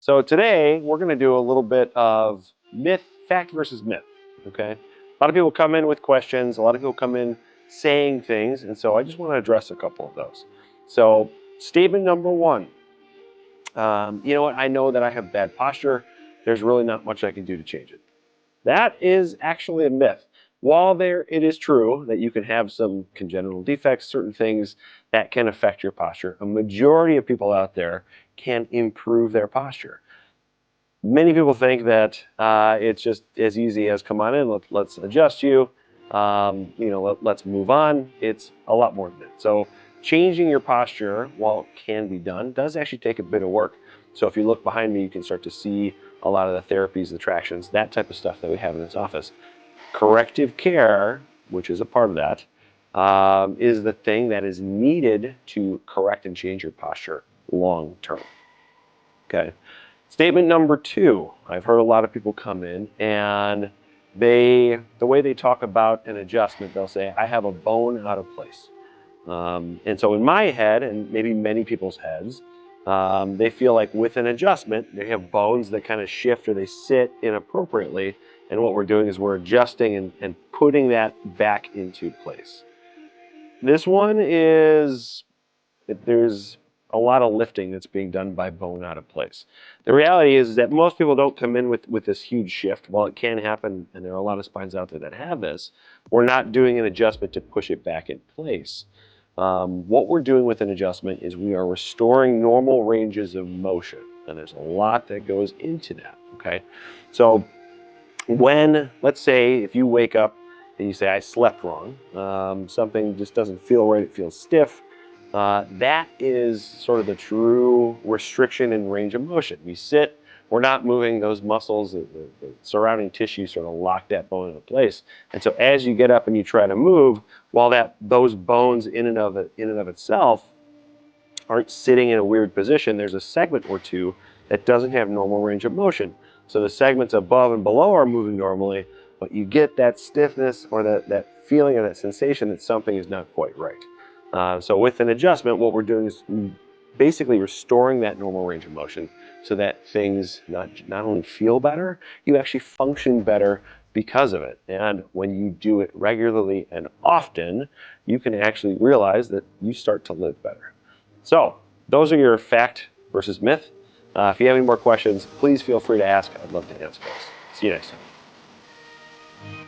So today we're going to do a little bit of fact versus myth, okay? A lot of people come in with questions, a lot of people come in saying things, and so I just want to address a couple of those. So statement number one, you know what, I know that I have bad posture, there's really not much I can do to change it. That is actually a myth. While it is true that you can have some congenital defects, certain things that can affect your posture, a majority of people out there can improve their posture. Many people think that it's just as easy as come on in, let's adjust you, let's move on. It's a lot more than that. So changing your posture, while it can be done, does actually take a bit of work. So if you look behind me, you can start to see a lot of the therapies, the tractions, that type of stuff that we have in this office. Corrective care, which is a part of that, is the thing that is needed to correct and change your posture long term. Okay. Statement number two, I've heard a lot of people come in and the way they talk about an adjustment, they'll say, I have a bone out of place. And so in my head, and maybe many people's heads, they feel like with an adjustment, they have bones that kind of shift or they sit inappropriately. And what we're doing is we're adjusting and putting that back into place. This one is, there's a lot of lifting that's being done by bone out of place. The reality is that most people don't come in with this huge shift. While it can happen, and there are a lot of spines out there that have this, we're not doing an adjustment to push it back in place. What we're doing with an adjustment is we are restoring normal ranges of motion. And there's a lot that goes into that, okay? So when, let's say, if you wake up and you say, I slept wrong, something just doesn't feel right, it feels stiff, that is sort of the true restriction in range of motion. We sit, we're not moving, those muscles, the surrounding tissue sort of lock that bone into place. And so as you get up and you try to move, while those bones in and of itself aren't sitting in a weird position, there's a segment or two that doesn't have normal range of motion. So the segments above and below are moving normally, but you get that stiffness or that feeling or that sensation that something is not quite right. So with an adjustment, what we're doing is basically restoring that normal range of motion so that things not only feel better, you actually function better because of it. And when you do it regularly and often, you can actually realize that you start to live better. So those are your fact versus myth. If you have any more questions, please feel free to ask. I'd love to answer those. See you next time.